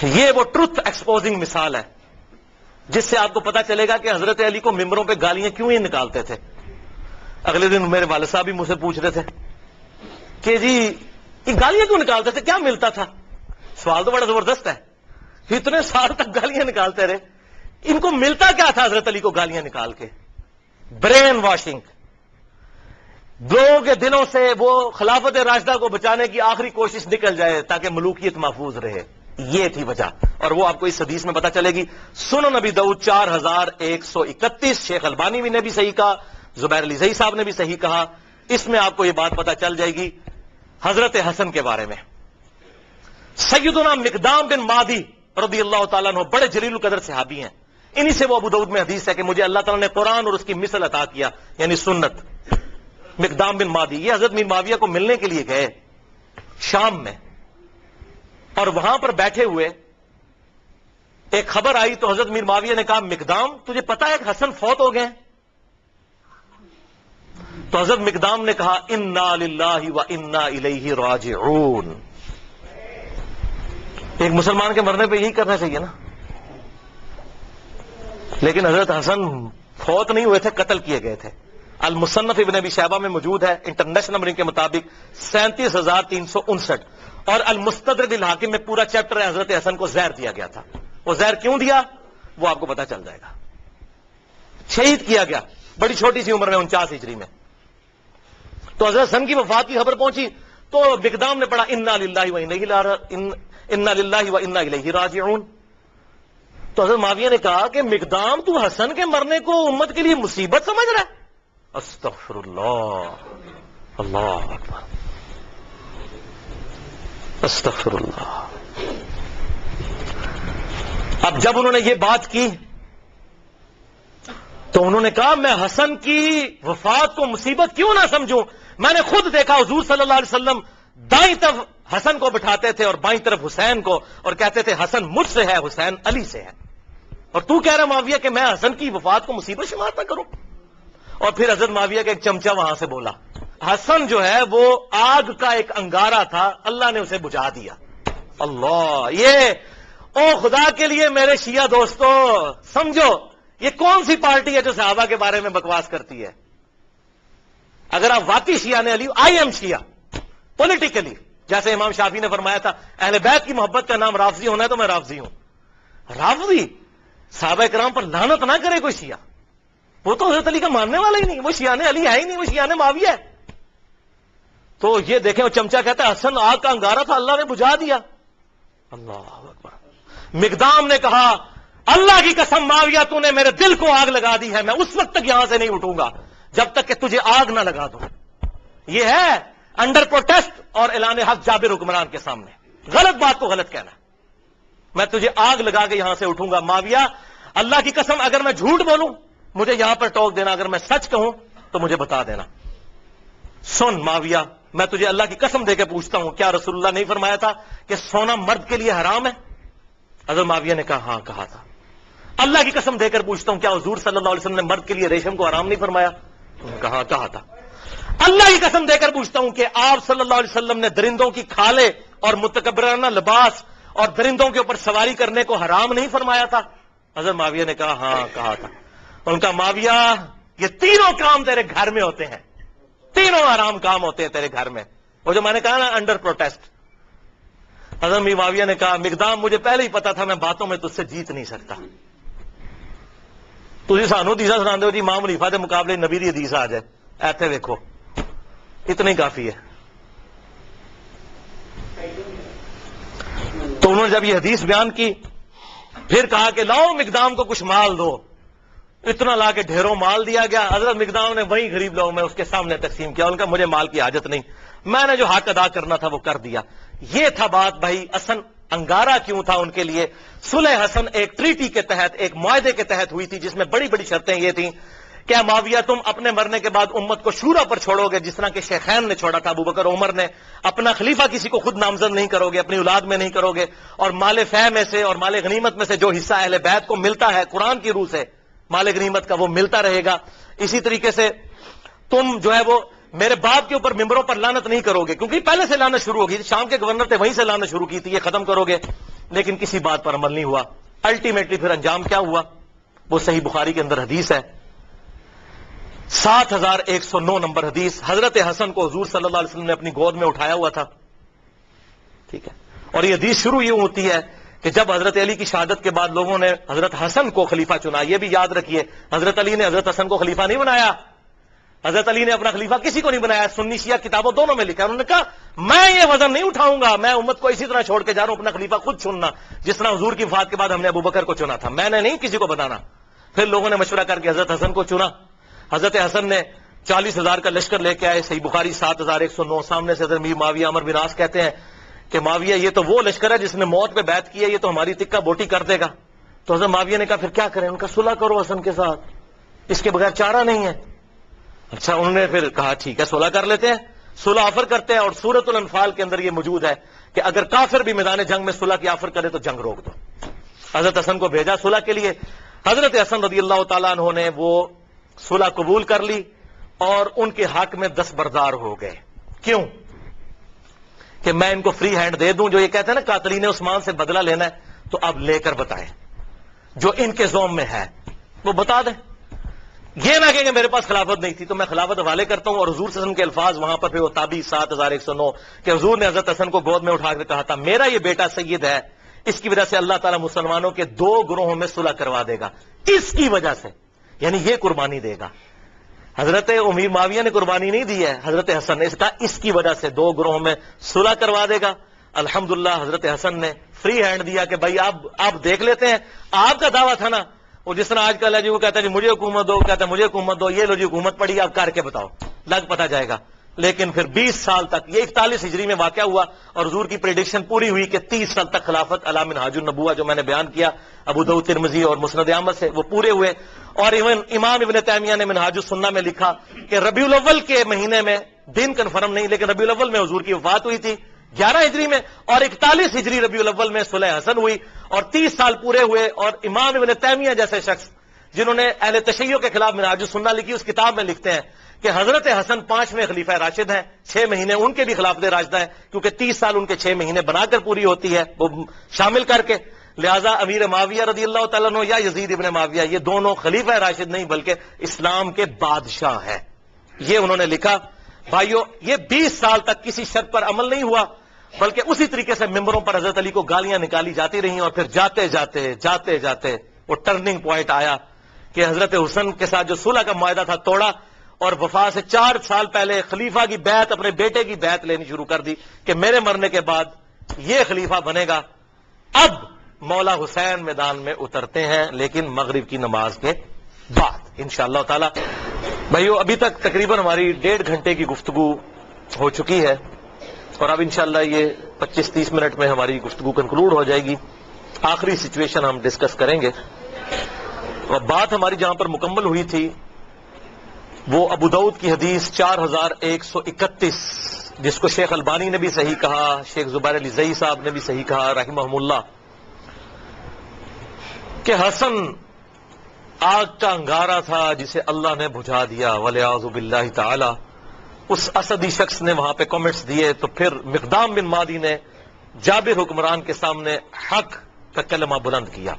یہ وہ truth exposing مثال ہے جس سے آپ کو پتا چلے گا کہ حضرت علی کو ممبروں پہ گالیاں کیوں ہی نکالتے تھے. اگلے دن میرے والد صاحب بھی مجھ سے پوچھ رہے تھے کہ جی یہ گالیاں کیوں نکالتے تھے, کیا ملتا تھا؟ سوال تو بڑا زبردست ہے. اتنے سال تک گالیاں نکالتے رہے, ان کو ملتا کیا تھا حضرت علی کو گالیاں نکال کے؟ Brain washing. لوگوں کے دلوں سے وہ خلافت راشدہ کو بچانے کی آخری کوشش نکل جائے تاکہ ملوکیت محفوظ رہے. یہ تھی وجہ, اور وہ آپ کو اس حدیث میں پتا چلے گی. سنن نبی داؤد 4131, شیخ البانی نے بھی صحیح کہا, زبیر علی زئی صاحب نے بھی صحیح کہا. اس میں آپ کو یہ بات پتا چل جائے گی حضرت حسن کے بارے میں. سیدنا مقدام بن مادی رضی اللہ تعالیٰ عنہ بڑے جلیل القدر صحابی ہیں. انہی سے وہ ابو داؤد میں حدیث ہے کہ مجھے اللہ تعالیٰ نے قرآن اور اس کی مثل عطا کیا, یعنی سنت. مقدام بن مادی یہ حضرت میر معاویہ کو ملنے کے لیے گئے شام میں, اور وہاں پر بیٹھے ہوئے ایک خبر آئی تو حضرت میر معاویہ نے کہا مقدام تجھے پتا ہے کہ حسن فوت ہو گئے؟ تو حضرت مقدام نے کہا انا للہ و انا الیہ راجعون. ایک مسلمان کے مرنے پہ یہی کرنا چاہیے نا. لیکن حضرت حسن فوت نہیں ہوئے تھے, قتل کیے گئے تھے. المصنف ابن ابی شیبہ میں موجود ہے انٹرنیشنل نمبرنگ کے مطابق 37,359, اور المستدرک الحاکم میں پورا چیپٹر ہے. حضرت حسن کو زہر دیا گیا تھا. وہ زہر کیوں دیا وہ آپ کو پتا چل جائے گا. شہید کیا گیا بڑی چھوٹی سی عمر میں, 49 ہجری میں. تو حضرت حسن کی وفات کی خبر پہنچی تو مقدام نے پڑھا انا للہ و انا الیہ راجعون. تو حضرت معاویہ نے کہا کہ مقدام تو حسن کے مرنے کو امت کے لیے مصیبت سمجھ رہا ہے؟ استغفر اللہ, اللہ اکبر, استغفر اللہ. اب جب انہوں نے یہ بات کی تو انہوں نے کہا میں حسن کی وفات کو مصیبت کیوں نہ سمجھوں. میں نے خود دیکھا حضور صلی اللہ علیہ وسلم دائیں طرف حسن کو بٹھاتے تھے اور بائیں طرف حسین کو, اور کہتے تھے حسن مجھ سے ہے, حسین علی سے ہے. اور تو کہہ رہا معاویہ کہ میں حسن کی وفات کو مصیبت شمار نہ کروں. اور پھر حضرت معاویہ کا ایک چمچہ وہاں سے بولا, حسن جو ہے وہ آگ کا ایک انگارہ تھا, اللہ نے اسے بجھا دیا. اللہ, یہ او خدا کے لیے میرے شیعہ دوستو سمجھو یہ کون سی پارٹی ہے جو صحابہ کے بارے میں بکواس کرتی ہے. اگر آپ واقعی شیعہ نے علی, آئی ایم شیعہ پولیٹیکلی, جیسے امام شافعی نے فرمایا تھا اہل بیت کی محبت کا نام رافضی ہونا ہے تو میں رافضی ہوں. رافضی صحابہ کرام پر لعنت نہ کرے کوئی شیعہ, وہ تو حضرت علی کا ماننے والا ہی نہیں, وہ شیعہ علی ہے ہی نہیں, وہ شیعہ معاویہ ہے. تو یہ دیکھیں وہ چمچہ کہتا ہے حسن آگ کا انگارہ تھا, اللہ نے بجھا دیا. اللہ اکبر. مقدام نے کہا اللہ کی قسم معاویہ تو نے میرے دل کو آگ لگا دی ہے, میں اس وقت تک یہاں سے نہیں اٹھوں گا جب تک کہ تجھے آگ نہ لگا دوں. یہ ہے انڈر پروٹیسٹ اور اعلان حق جابر حکمران کے سامنے غلط بات کو غلط کہنا. میں تجھے آگ لگا کے یہاں سے اٹھوں گا. معاویہ اللہ کی قسم اگر میں جھوٹ بولوں مجھے یہاں پر ٹوک دینا, اگر میں سچ کہوں تو مجھے بتا دینا. سن معاویہ میں تجھے اللہ کی قسم دے کے پوچھتا ہوں, کیا رسول اللہ نہیں فرمایا تھا کہ سونا مرد کے لیے حرام ہے؟ حضرت معاویہ نے کہا ہاں کہا تھا. اللہ کی قسم دے کر پوچھتا ہوں کیا حضور صلی اللہ علیہ وسلم نے مرد کے لیے ریشم کو حرام نہیں فرمایا؟ کہا تھا. اللہ کی قسم دے کر پوچھتا ہوں کہ آپ صلی اللہ علیہ وسلم نے درندوں کی کھالیں اور متکبرانہ لباس اور درندوں کے اوپر سواری کرنے کو حرام نہیں فرمایا تھا؟ حضرت معاویہ نے کہا ہاں کہا تھا. ان کا معاویہ یہ تینوں کام تیرے گھر میں ہوتے ہیں, تینوں حرام کام ہوتے ہیں تیرے گھر میں. وہ جو میں نے کہا نا انڈر پروٹیسٹ. حضرت معاویہ نے کہا مقدام مجھے پہلے ہی پتا تھا میں باتوں میں تجھ سے جیت نہیں سکتا. تھی سانو حدیث سنا دو جی امام حنیفہ کے مقابلے نبی دی حدیث آ جائے, ایتھے دیکھو اتنا ہی کافی ہے. تو انہوں نے جب یہ حدیث بیان کی پھر کہا کہ لاؤ مقدام کو کچھ مال دو. اتنا لا کے ڈھیروں مال دیا گیا. حضرت مقدام نے وہی غریب لوگوں میں اس کے سامنے تقسیم کیا. ان کا مجھے مال کی حاجت نہیں, میں نے جو حق ادا کرنا تھا وہ کر دیا. یہ تھا بات بھائی. حسن انگارہ کیوں تھا ان کے لیے؟ صلح حسن ایک ٹریٹی کے تحت, ایک معاہدے کے تحت ہوئی تھی جس میں بڑی بڑی شرطیں یہ تھیں کہ معاویہ تم اپنے مرنے کے بعد امت کو شورا پر چھوڑو گے جس طرح کہ شیخین نے چھوڑا تھا, ابو بکر عمر نے. اپنا خلیفہ کسی کو خود نامزد نہیں کرو گے, اپنی اولاد میں نہیں کرو گے, اور مال فہ میں سے اور مال غنیمت میں سے جو حصہ اہل بیت کو ملتا ہے قرآن کی روح سے مال غنیمت کا وہ ملتا رہے گا. اسی طریقے سے تم جو ہے وہ میرے باپ کے اوپر ممبروں پر لعنت نہیں کرو گے, کیونکہ پہلے سے لعنت شروع ہوگی. شام کے گورنر تھے وہیں سے لعنت شروع کی تھی, یہ ختم کرو گے. لیکن کسی بات پر عمل نہیں ہوا. الٹیمیٹلی پھر انجام کیا ہوا؟ وہ صحیح بخاری کے اندر حدیث ہے، 7109 نمبر حدیث. حضرت حسن کو حضور صلی اللہ علیہ وسلم نے اپنی گود میں اٹھایا ہوا تھا، ٹھیک ہے، اور یہ حدیث شروع یوں ہوتی ہے کہ جب حضرت علی کی شہادت کے بعد لوگوں نے حضرت حسن کو خلیفہ چنا. یہ بھی یاد رکھیے، حضرت علی نے حضرت حسن کو خلیفہ نہیں بنایا. حضرت علی نے اپنا خلیفہ کسی کو نہیں بنایا. سنی شیعہ کتابوں دونوں میں لکھا. انہوں نے کہا میں یہ وزن نہیں اٹھاؤں گا، میں امت کو اسی طرح چھوڑ کے جا رہا ہوں، اپنا خلیفہ خود چننا، جس طرح حضور کی وفات کے بعد ہم نے ابو بکر کو چنا تھا، میں نے نہیں کسی کو بتانا. پھر لوگوں نے مشورہ کر کے حضرت حسن کو چنا. حضرت حسن نے 40,000 کا لشکر لے کے آئے. صحیح بخاری 7109. سامنے سے حضرت امیر معاویہ عمر بن عاص کہتے ہیں کہ معاویہ یہ تو وہ لشکر ہے جس نے موت پہ بیعت کی ہے، یہ تو ہماری تکہ بوٹی کر دے گا. تو حضرت معاویہ نے کہا پھر کیا کریں؟ ان کا صلح کرو حسن کے ساتھ، اس کے بغیر چارہ نہیں ہے. اچھا، انہوں نے پھر کہا ٹھیک ہے صلح کر لیتے ہیں. صلح آفر کرتے ہیں، اور سورۃ الانفال کے اندر یہ موجود ہے کہ اگر کافر بھی میدان جنگ میں صلح کی آفر کرے تو جنگ روک دو. حضرت حسن کو بھیجا صلح کے لیے. حضرت حسن رضی اللہ تعالیٰ عنہ نے وہ صلح قبول کر لی اور ان کے حق میں دستبردار ہو گئے. کیوں؟ کہ میں ان کو فری ہینڈ دے دوں. جو یہ کہتے ہیں نا قاتلین عثمان سے بدلہ لینا ہے، تو اب لے کر بتائیں، جو ان کے زوم میں ہے وہ بتا دیں. یہ نہ کہ میرے پاس خلافت نہیں تھی تو میں خلافت حوالے کرتا ہوں. اور حضور صلی اللہ علیہ وسلم کے الفاظ وہاں پر پھر وہ تابعی 7109 کہ حضور نے حضرت حسن کو گود میں اٹھا کر کہا تھا میرا یہ بیٹا سید ہے، اس کی وجہ سے اللہ تعالیٰ مسلمانوں کے 2 گروہوں میں صلح کروا دے گا، اس کی وجہ سے، یعنی یہ قربانی دے گا. حضرت امیر معاویہ نے قربانی نہیں دی ہے، حضرت حسن نے. اس کا اس کی وجہ سے 2 گروہوں میں صلح کروا دے گا. الحمدللہ حضرت حسن نے فری ہینڈ دیا کہ بھائی آپ دیکھ لیتے ہیں. آپ کا دعویٰ تھا نا وہ جس طرح آج کل ہے جی، وہ کہتا ہے جی مجھے حکومت دو، کہتا ہے مجھے حکومت دو، یہ لو جی حکومت پڑی، آپ کر کے بتاؤ، لگ پتہ جائے گا. لیکن پھر 20 سال تک، یہ 41 ہجری میں واقعہ ہوا اور حضور کی پریڈکشن پوری ہوئی کہ 30 سال تک خلافت علی منہاج النبوہ جو میں نے بیان کیا ابو داؤد ترمذی اور مسند احمد سے، وہ پورے ہوئے. اور امام ابن تیمیہ نے منہاج السنہ میں لکھا کہ ربیع الاول کے مہینے میں، دن کنفرم نہیں لیکن ربیع الاول میں حضور کی وفات ہوئی تھی 11 ہجری میں، اور 41 ہجری ربیع الاول میں صلح حسن ہوئی اور 30 سال پورے ہوئے. اور امام ابن تیمیہ جیسے شخص جنہوں نے اہل تشیع کے خلاف منہاج السنہ لکھی، اس کتاب میں لکھتے ہیں کہ حضرت حسن 5ویں خلیفہ راشد ہیں، 6 مہینے ان کے بھی خلافت راشدہ ہیں، کیونکہ 30 سال ان کے 6 مہینے بنا کر پوری ہوتی ہے وہ شامل کر کے. لہذا امیر معاویہ رضی اللہ تعالیٰ عنہ یا یزید ابن معاویہ، یہ دونوں خلیفہ راشد نہیں بلکہ اسلام کے بادشاہ ہیں. یہ انہوں نے لکھا. بھائیو، یہ 20 سال تک کسی شرط پر عمل نہیں ہوا، بلکہ اسی طریقے سے ممبروں پر حضرت علی کو گالیاں نکالی جاتی رہیں. اور پھر جاتے جاتے وہ ٹرننگ پوائنٹ آیا کہ حضرت حسن کے ساتھ جو صلح کا معاہدہ تھا توڑا، اور وفا سے 4 سال پہلے خلیفہ کی بیعت، اپنے بیٹے کی بیعت لینی شروع کر دی کہ میرے مرنے کے بعد یہ خلیفہ بنے گا. اب مولا حسین میدان میں اترتے ہیں، لیکن مغرب کی نماز کے بعد انشاءاللہ تعالی. بھائیو، ابھی تک تقریباً ہماری 1.5 گھنٹے کی گفتگو ہو چکی ہے، اور اب انشاءاللہ یہ 25-30 منٹ میں ہماری گفتگو کنکلوڈ ہو جائے گی. آخری سچویشن ہم ڈسکس کریں گے، اور بات ہماری جہاں پر مکمل ہوئی تھی وہ ابو داؤد کی حدیث 4131، جس کو شیخ البانی نے بھی صحیح کہا، شیخ زبیر علی زئی صاحب نے بھی صحیح کہا رحمہم اللہ، کہ حسن آگ کا انگارہ تھا جسے اللہ نے بجھا دیا ولیعوذ باللہ تعالی. اس اسدی شخص نے وہاں پہ کامنٹس دیے، تو پھر مقدام بن مادی نے جابر حکمران کے سامنے حق کا کلمہ بلند کیا.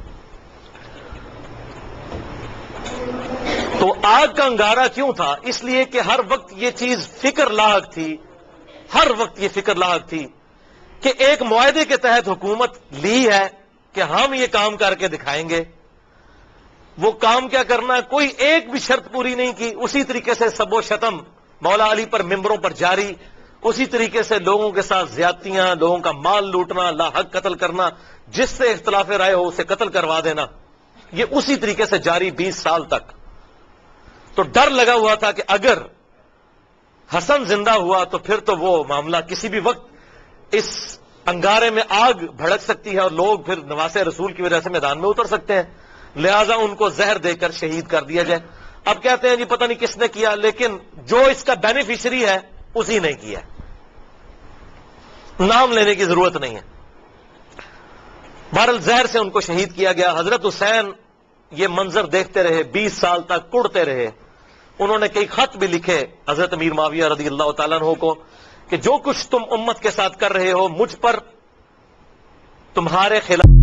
تو آگ کا انگارہ کیوں تھا؟ اس لیے کہ ہر وقت یہ چیز فکر لاحق تھی، ہر وقت یہ فکر لاحق تھی کہ ایک معاہدے کے تحت حکومت لی ہے کہ ہم یہ کام کر کے دکھائیں گے. وہ کام کیا کرنا، کوئی ایک بھی شرط پوری نہیں کی. اسی طریقے سے سب و شتم مولا علی پر ممبروں پر جاری، اسی طریقے سے لوگوں کے ساتھ زیادتیاں، لوگوں کا مال لوٹنا، لا حق قتل کرنا، جس سے اختلاف رائے ہو اسے قتل کروا دینا، یہ اسی طریقے سے جاری 20 سال تک. تو ڈر لگا ہوا تھا کہ اگر حسن زندہ ہوا تو پھر تو وہ معاملہ کسی بھی وقت اس انگارے میں آگ بھڑک سکتی ہے اور لوگ پھر نواسے رسول کی وجہ سے میدان میں اتر سکتے ہیں. لہذا ان کو زہر دے کر شہید کر دیا جائے. اب کہتے ہیں جی پتہ نہیں کس نے کیا، لیکن جو اس کا بینیفیشری ہے اسی نے کیا، نام لینے کی ضرورت نہیں ہے. بہرحال زہر سے ان کو شہید کیا گیا. حضرت حسین یہ منظر دیکھتے رہے، 20 سال تک کڑتے رہے. انہوں نے کئی خط بھی لکھے حضرت امیر معاویہ رضی اللہ تعالیٰ عنہ کو کہ جو کچھ تم امت کے ساتھ کر رہے ہو مجھ پر تمہارے خلاف